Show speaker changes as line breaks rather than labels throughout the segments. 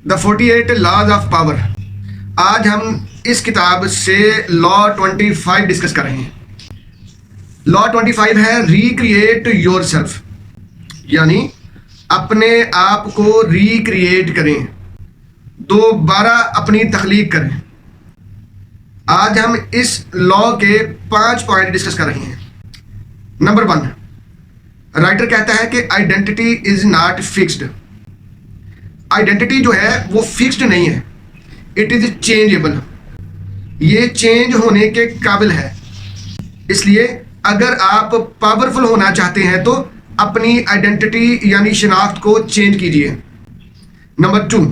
The 48 laws of power. आज हम इस किताब से लॉ 25 डिस्कस कर रहे हैं। लॉ 25 है रिक्रिएट योरसेल्फ, यानी अपने आप को रिक्रिएट करें, दोबारा अपनी तख्लीक करें। आज हम इस लॉ के 5 पॉइंट डिस्कस कर रहे हैं। नंबर 1, राइटर कहता है कि identity is not fixed. Identity जो है वो फिक्स्ड नहीं है, इट इज चेंजेबल। ये चेंज होने के काबिल है। इसलिए अगर आप पावरफुल होना चाहते हैं तो अपनी आइडेंटिटी यानी शिनाख्त को चेंज कीजिए। नंबर 2,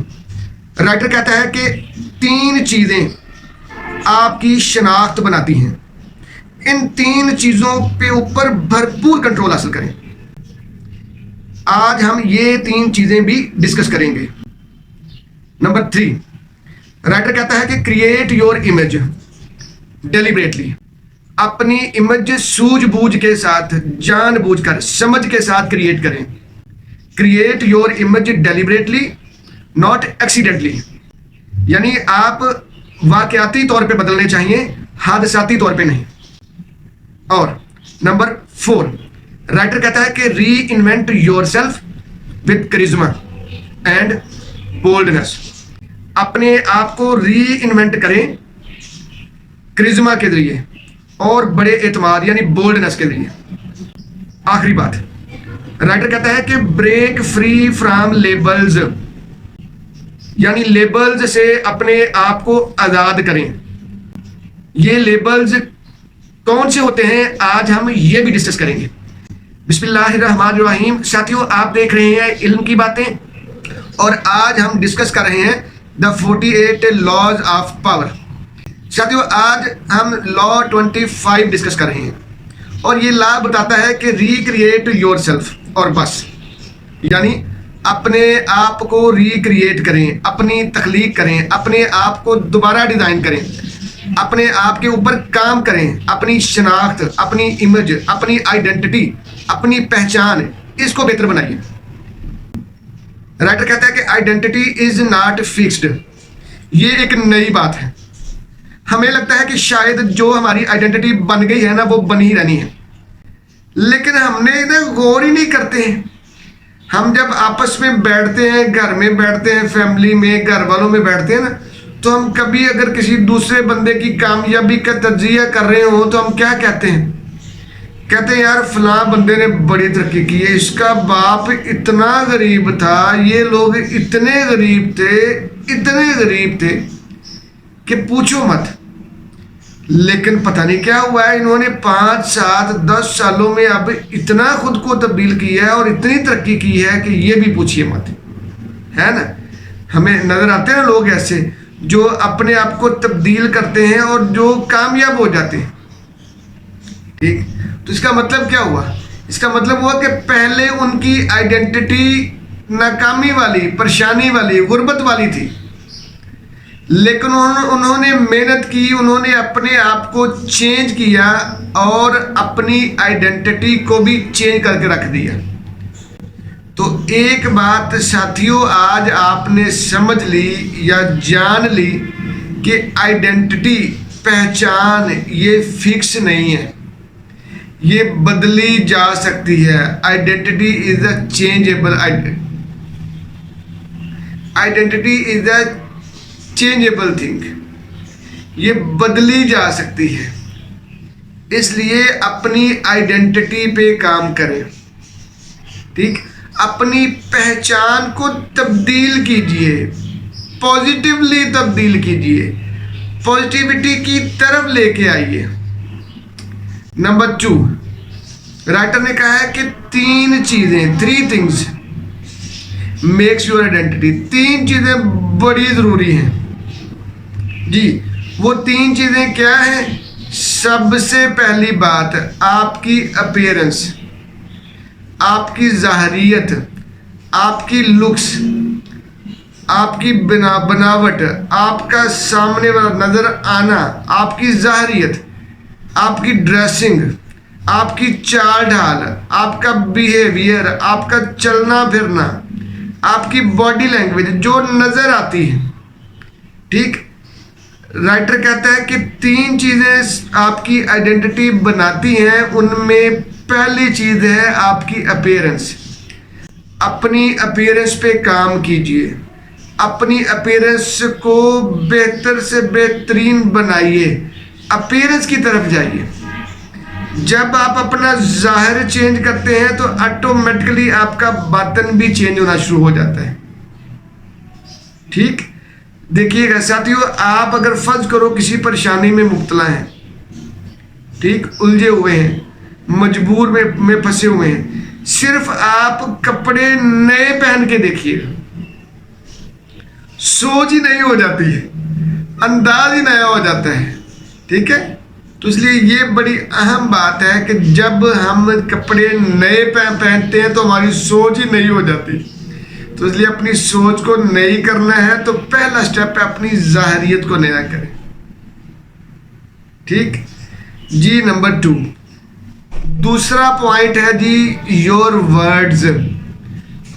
राइटर कहता है कि 3 चीज़ें आपकी शिनाख्त बनाती हैं। इन 3 चीज़ों पे ऊपर भरपूर कंट्रोल हासिल करें। आज हम ये 3 चीज़ें भी डिस्कस करेंगे। नंबर 3, राइटर कहता है कि क्रिएट योर इमेज डेलिबरेटली। अपनी इमेज सूझबूझ के साथ, जानबूझकर, समझ के साथ क्रिएट करें। Create your image deliberately, not accidentally. यानी आप वाकयाती तौर पे बदलने चाहिए, हादसाती तौर पे नहीं। और नंबर 4, राइटर कहता है कि reinvent yourself with charisma and boldness. अपने आप को री इन्वेंट करें करिश्मा के जरिए और बड़े एतमाद यानी बोल्डनेस के जरिए। आखिरी बात, राइटर कहता है कि ब्रेक फ्री फ्रॉम लेबल्स, यानी लेबल्स से अपने आप को आज़ाद करें। ये लेबल्स कौन से होते हैं आज हम ये भी डिस्कस करेंगे। बिस्मिल्लाहिर्रहमानिर्रहीम। साथियों, आप देख रहे हैं इल्म की बातें और आज हम डिस्कस कर रहे हैं द 48 लॉज ऑफ पावर। साथियों, आज हम लॉ 25 डिस्कस कर रहे हैं और ये लॉ बताता है कि रिक्रिएट योरसेल्फ, और बस, यानी अपने आप को रिक्रिएट करें, अपनी तख्लीक करें, अपने आप को दोबारा डिज़ाइन करें, अपने आप के ऊपर काम करें, अपनी शनाख्त, अपनी इमेज, अपनी आइडेंटिटी, अपनी पहचान, इसको बेहतर बनाइए। राइटर कहता है कि आइडेंटिटी इज नॉट फिक्स्ड। ये एक नई बात है। हमें लगता है कि शायद जो हमारी आइडेंटिटी बन गई है ना वो बनी ही रहनी है, लेकिन हमने इधर गौर ही नहीं करते हैं। हम जब आपस में बैठते हैं, घर में बैठते हैं, फैमिली में, घर वालों में बैठते हैं ना, तो हम कभी अगर किसी दूसरे बंदे की कामयाबी का तज्जिया कर रहे हो तो हम क्या कहते हैं? कहते हैं यार फलां बंदे ने बड़ी तरक्की की है, इसका बाप इतना गरीब था, ये लोग इतने गरीब थे कि पूछो मत। लेकिन पता नहीं क्या हुआ है, इन्होंने 5, 7, 10 सालों में अब इतना खुद को तब्दील किया है और इतनी तरक्की की है कि ये भी पूछिए मत, है ना। हमें नजर आते हैं लोग ऐसे जो अपने आप को तब्दील करते हैं और जो कामयाब हो जाते हैं। ठीक, तो इसका मतलब क्या हुआ? इसका मतलब हुआ कि पहले उनकी आइडेंटिटी नाकामी वाली, परेशानी वाली, गुर्बत वाली थी, लेकिन उन्होंने मेहनत की, उन्होंने अपने आप को चेंज किया और अपनी आइडेंटिटी को भी चेंज करके रख दिया। तो एक बात साथियों आज आपने समझ ली या जान ली कि आइडेंटिटी, पहचान, ये फिक्स नहीं है, ये बदली जा सकती है। Identity is a changeable, identity is a changeable thing, ये बदली जा सकती है। इसलिए अपनी आइडेंटिटी पे काम करें। ठीक, अपनी पहचान को तब्दील कीजिए, पॉजिटिवली तब्दील कीजिए, पॉजिटिविटी की तरफ लेके आइए। नंबर 2, राइटर ने कहा है कि 3 चीज़ें, 3 थिंग्स मेक्स योर आइडेंटिटी। 3 चीज़ें बड़ी ज़रूरी हैं जी। वो 3 चीज़ें क्या हैं? सबसे पहली बात, आपकी अपीयरेंस, आपकी ज़ाहरियत, आपकी लुक्स, आपकी बनावट, आपका सामने वाला नज़र आना, आपकी ज़ाहरियत, आपकी ड्रेसिंग, आपकी चाल ढाल, आपका बिहेवियर, आपका चलना फिरना, आपकी बॉडी लैंग्वेज जो नजर आती है, ठीक। राइटर कहता है कि 3 चीजें आपकी आइडेंटिटी बनाती हैं, उनमें पहली चीज है आपकी अपीयरेंस। अपनी अपीयरेंस पे काम कीजिए, अपनी अपीयरेंस को बेहतर से बेहतरीन बनाइए, अपीयरेंस की तरफ जाइए। जब आप अपना जाहिर चेंज करते हैं तो ऑटोमेटिकली आपका बातन भी चेंज होना शुरू हो जाता है, ठीक। देखिएगा साथियों, आप अगर फर्ज करो किसी परेशानी में मुब्तला हैं, ठीक, उलझे हुए हैं, मजबूर में फंसे हुए हैं, सिर्फ आप कपड़े नए पहन के देखिए, सोच ही नहीं हो जाती है, अंदाज ही नया हो जाता है, ठीक है। तो इसलिए ये बड़ी अहम बात है कि जब हम कपड़े नए पहनते हैं तो हमारी सोच ही नई हो जाती। तो इसलिए अपनी सोच को नई करना है तो पहला स्टेप है अपनी जाहिरियत को नया करें, ठीक जी। नंबर 2, दूसरा पॉइंट है जी योर वर्ड्स।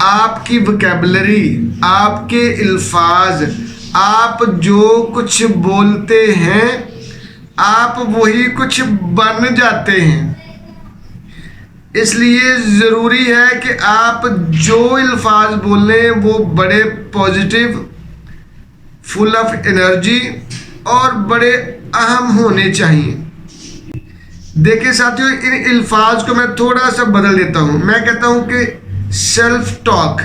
आपकी वोकैबुलरी, आपके अल्फाज, आप जो कुछ बोलते हैं आप वही कुछ बन जाते हैं। इसलिए ज़रूरी है कि आप जो अल्फाज बोलें वो बड़े पॉजिटिव, फुल ऑफ एनर्जी और बड़े अहम होने चाहिए। देखिए साथियों, इन अल्फाज को मैं थोड़ा सा बदल देता हूँ। मैं कहता हूँ कि सेल्फ टॉक,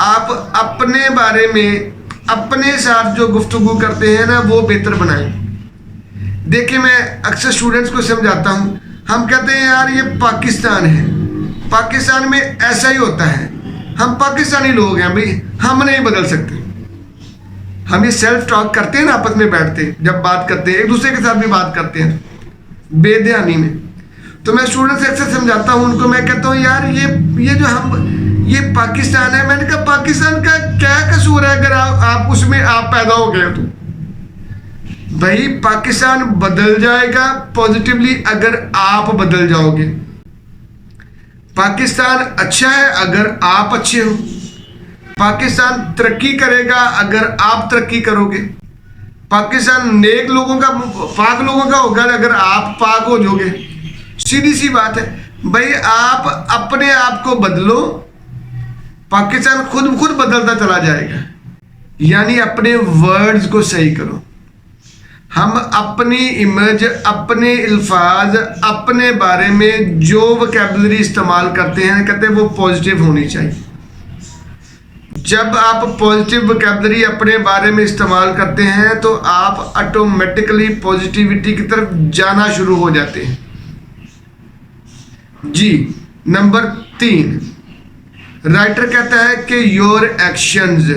आप अपने बारे में अपने साथ जो गुफ्तगू करते हैं ना वो बेहतर बनाएं। देखिए मैं अक्सर स्टूडेंट्स को समझाता हूँ, हम कहते हैं यार ये पाकिस्तान है, पाकिस्तान में ऐसा ही होता है, हम पाकिस्तानी लोग हैं भाई, हम नहीं बदल सकते। हम ये सेल्फ टॉक करते हैं ना आपस में बैठते, जब बात करते हैं एक दूसरे के साथ भी बात करते हैं बेध्यानी में। तो मैं स्टूडेंट से अक्सर समझाता हूँ उनको, मैं कहता हूँ यार ये जो हम ये पाकिस्तान है, मैंने कहा पाकिस्तान का क्या कसूर है अगर आप उसमें आप पैदा हो गए तो भाई पाकिस्तान बदल जाएगा पॉजिटिवली अगर आप बदल जाओगे। पाकिस्तान अच्छा है अगर आप अच्छे हो, पाकिस्तान तरक्की करेगा अगर आप तरक्की करोगे, पाकिस्तान नेक लोगों का पाक लोगों का होगा अगर आप पाक हो जाओगे। सीधी सी बात है भाई, आप अपने आप को बदलो, पाकिस्तान खुद बदलता चला जाएगा। यानी अपने वर्ड्स को सही करो। हम अपनी इमेज, अपने अल्फाज, अपने बारे में जो वोकैबुलरी इस्तेमाल करते हैं कहते हैं वो पॉजिटिव होनी चाहिए। जब आप पॉजिटिव वोकैबुलरी अपने बारे में इस्तेमाल करते हैं तो आप ऑटोमेटिकली पॉजिटिविटी की तरफ जाना शुरू हो जाते हैं जी। नंबर 3, राइटर कहता है कि योर एक्शंस,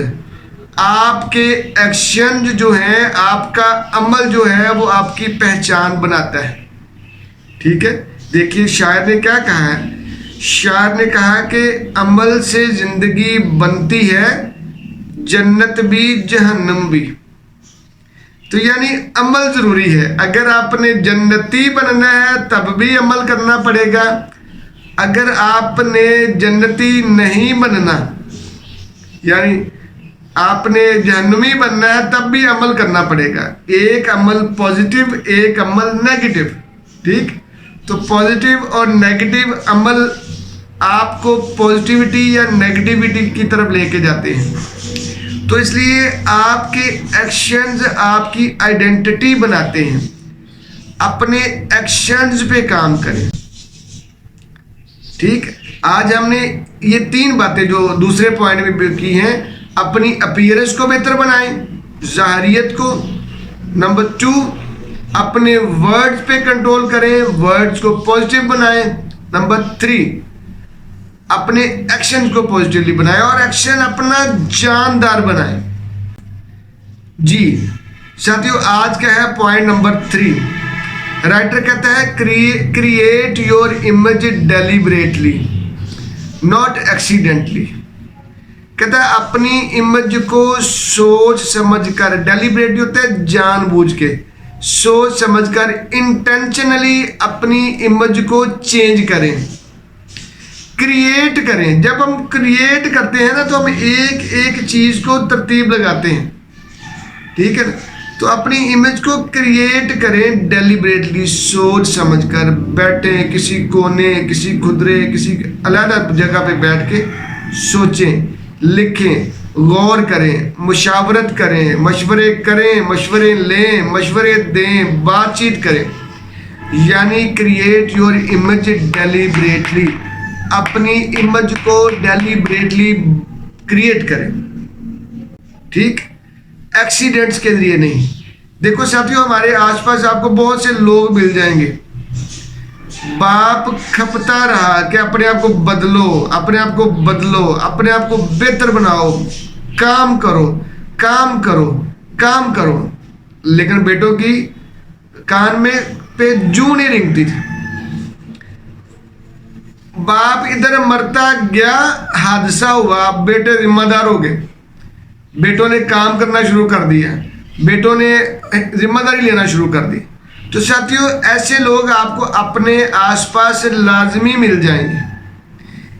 आपके एक्शन जो हैं, आपका अमल जो है वो आपकी पहचान बनाता है, ठीक है। देखिए शायर ने क्या कहा है, शायर ने कहा कि अमल से जिंदगी बनती है, जन्नत भी जहन्नम भी। तो यानी अमल जरूरी है। अगर आपने जन्नती बनना है तब भी अमल करना पड़ेगा, अगर आपने जन्नती नहीं बनना यानी आपने जहन्नमी बनना है तब भी अमल करना पड़ेगा। एक अमल पॉजिटिव, एक अमल नेगेटिव, ठीक। तो पॉजिटिव और नेगेटिव अमल आपको पॉजिटिविटी या नेगेटिविटी की तरफ लेके जाते हैं। तो इसलिए आपके एक्शंस आपकी आइडेंटिटी बनाते हैं। अपने एक्शंस पे काम करें, ठीक। आज हमने ये 3 बातें जो दूसरे पॉइंट में की हैं, अपनी अपीयरेंस को बेहतर बनाएं, ज़ाहिरियत को। नंबर 2, अपने वर्ड्स पे कंट्रोल करें, वर्ड्स को पॉजिटिव बनाएं। नंबर 3, अपने एक्शन को पॉजिटिवली बनाएं और एक्शन अपना जानदार बनाएं जी। साथियों आज का है पॉइंट नंबर 3। राइटर कहता है create your image deliberately not accidentally. कहता है अपनी इमेज को सोच समझ कर, डेलिबरेटली होता है जानबूझ के, सोच समझकर इंटेंशनली अपनी इमेज को चेंज करें। क्रिएट करें। जब हम क्रिएट करते हैं ना तो हम एक एक चीज को तरतीब लगाते हैं, ठीक है ना। तो अपनी इमेज को क्रिएट करें डेलिबरेटली, सोच समझकर बैठें किसी कोने, किसी खुदरे, किसी अलग जगह पे बैठ के सोचें, लिखें, गौर करें, मुशावरत करें, मशवरे करें, मशवरे लें, मशवरे दें, बातचीत करें। यानी क्रिएट योर इमेज डेलिबरेटली, अपनी इमेज को डेलिबरेटली क्रिएट करें, ठीक, एक्सीडेंट्स के लिए नहीं। देखो साथियों, हमारे आसपास आपको बहुत से लोग मिल जाएंगे, बाप खपता रहा कि अपने आप को बदलो, अपने आप को बदलो, अपने आप को बेहतर बनाओ, काम करो, काम करो, काम करो, लेकिन बेटों की कान में पे जूं नहीं रिंगती थी। बाप इधर मरता गया, हादसा हुआ, बेटे जिम्मेदार हो गए, बेटों ने काम करना शुरू कर दिया, बेटों ने जिम्मेदारी लेना शुरू कर दी। तो साथियों, ऐसे लोग आपको अपने आसपास लाजमी मिल जाएंगे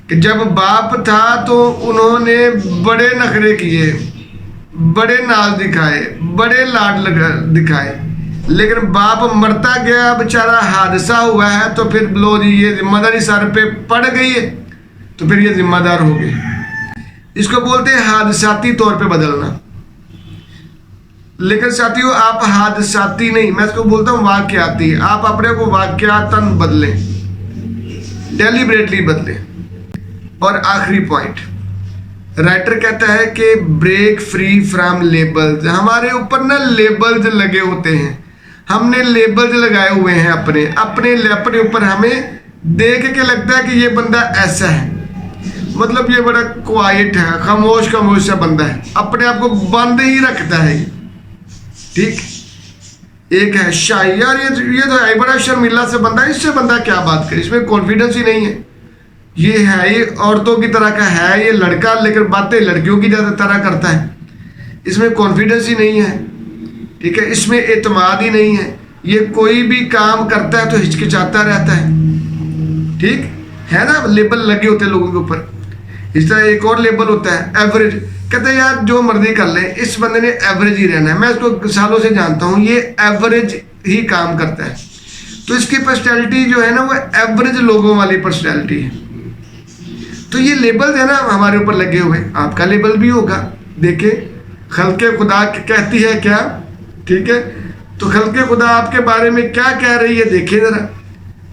कि जब बाप था तो उन्होंने बड़े नखरे किए, बड़े नाज दिखाए, बड़े लाड दिखाए, लेकिन बाप मरता गया, बेचारा हादसा हुआ है, तो फिर लो जी ये जिम्मेदारी सर पे पड़ गई है, तो फिर ये जिम्मेदार हो गए। इसको बोलते हैं हादसाती तौर पे बदलना। लेकिन साथियों, आप हादसाती नहीं, मैं इसको बोलता हूँ वाकयाती। आप अपने को वाकयातन बदलें, डेलिबरेटली बदलें। और आखिरी पॉइंट, राइटर कहता है कि ब्रेक फ्री फ्रॉम लेबल्स। हमारे ऊपर ना लेबल्स लगे होते हैं, हमने लेबल्स लगाए हुए हैं अपने अपने ऊपर। हमें देख के लगता है कि ये बंदा ऐसा है, मतलब ये बड़ा क्वाइट है, खामोश खामोश सा बंदा है, अपने आप को बंद ही रखता है, ठीक। एक है शाही, यार ये तो है बड़ा शर्मिला से बंदा है, इससे बंदा क्या बात करे, इसमें कॉन्फिडेंस ही नहीं है। ये है, ये औरतों की तरह का है ये लड़का, लेकिन बातें लड़कियों की तरह करता है, इसमें कॉन्फिडेंस ही नहीं है, ठीक है, इसमें एतमाद ही नहीं है, ये कोई भी काम करता है तो हिचकिचाता रहता है, ठीक है ना। लेबल लगे होते हैं लोगों के ऊपर। इस तरह एक और लेबल होता है एवरेज। कहते हैं यार जो मर्जी कर ले, इस बंदे ने एवरेज ही रहना है। मैं इसको सालों से जानता हूँ, ये एवरेज ही काम करता है। तो इसकी पर्सनैलिटी जो है ना वो एवरेज लोगों वाली पर्सनैलिटी है। तो ये लेबल है ना हमारे ऊपर लगे हुए, आपका लेबल भी होगा। देखे खल्के खुदा कहती है क्या, ठीक है, तो खल्के खुदा आपके बारे में क्या कह रही है, देखिए जरा,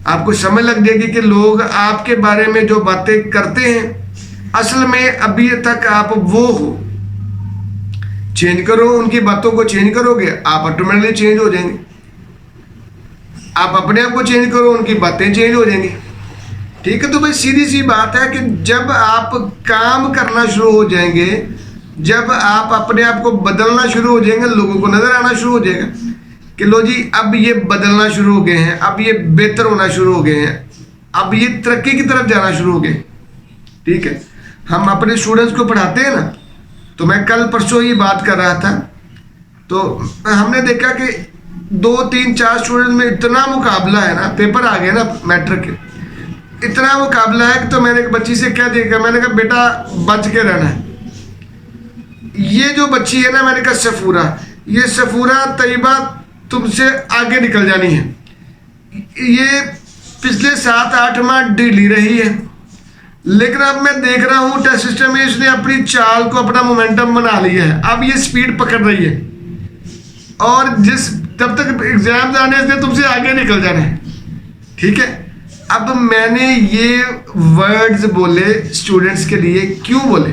आपको समझ लग जाएगी कि लोग आपके बारे में जो बातें करते हैं असल में अभी तक आप वो हो। चेंज करो, उनकी बातों को चेंज करोगे, आप ऑटोमेटिकली चेंज हो जाएंगे। आप अपने आप को चेंज करो, उनकी बातें चेंज हो जाएंगी, ठीक है। तो भाई सीधी सी बात है कि जब आप काम करना शुरू हो जाएंगे, जब आप अपने आप को बदलना शुरू हो जाएंगे, लोगों को नजर आना शुरू हो जाएगा कि लो जी अब ये बदलना शुरू हो गए हैं, अब ये बेहतर होना शुरू हो गए हैं, अब ये तरक्की की तरफ जाना शुरू हो गए, ठीक है। हम अपने स्टूडेंट्स को पढ़ाते हैं ना, तो मैं कल परसों ही बात कर रहा था, तो हमने देखा कि 2 3 4 स्टूडेंट्स में इतना मुकाबला है ना, पेपर आ गए ना मैट्रिक के, इतना मुकाबला है कि तो मैंने एक बच्ची से क्या देखा, मैंने कहा बेटा बच के रहना है। ये जो बच्ची है ना, मैंने कहा सफूरा, ये सफूरा तैयबा तुमसे आगे निकल जानी है। ये पिछले 7-8 माह ढीली रही है, लेकिन अब मैं देख रहा हूँ टेस्ट सिस्टम में इसने अपनी चाल को, अपना मोमेंटम बना लिया है, अब ये स्पीड पकड़ रही है, और तब तक एग्जाम आने से तुमसे आगे निकल जाना है, ठीक है। अब मैंने ये वर्ड्स बोले स्टूडेंट्स के लिए, क्यों बोले,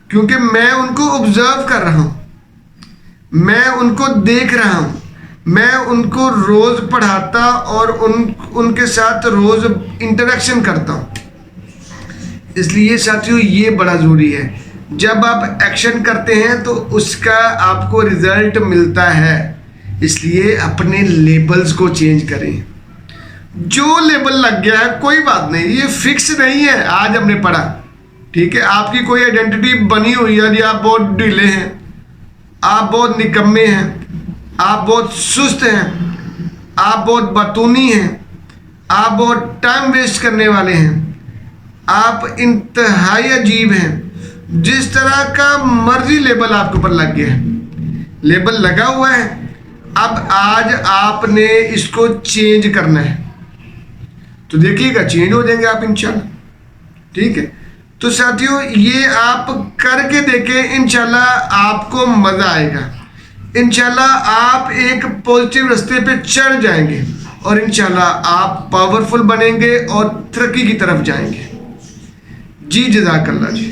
क्योंकि मैं उनको ऑब्जर्व कर रहा हूँ, मैं उनको देख रहा हूँ, मैं उनको रोज पढ़ाता और उनके साथ रोज इंटरेक्शन करता हूँ। इसलिए साथियों ये बड़ा ज़रूरी है, जब आप एक्शन करते हैं तो उसका आपको रिजल्ट मिलता है। इसलिए अपने लेबल्स को चेंज करें। जो लेबल लग गया है कोई बात नहीं, ये फिक्स नहीं है, आज हमने पढ़ा, ठीक है। आपकी कोई आइडेंटिटी बनी हुई है, यदि आप बहुत ढीले हैं, आप बहुत निकम्मे हैं, आप बहुत सुस्त हैं, आप बहुत बतूनी हैं, आप बहुत टाइम वेस्ट करने वाले हैं, आप इंतहाई अजीब हैं। जिस तरह का मर्जी लेबल आपके ऊपर लग गया है, लेबल लगा हुआ है, अब आज आपने इसको चेंज करना है। तो देखिएगा चेंज हो जाएंगे आप इंशाल्लाह। ठीक है, तो साथियों ये आप करके देखें, इंशाल्लाह आपको मज़ा आएगा। इंशाल्लाह आप एक पॉजिटिव रास्ते पे चढ़ जाएंगे और इंशाल्लाह आप पावरफुल बनेंगे और तरक्की की तरफ जाएंगे। जी जज़ाकल्लाह जी।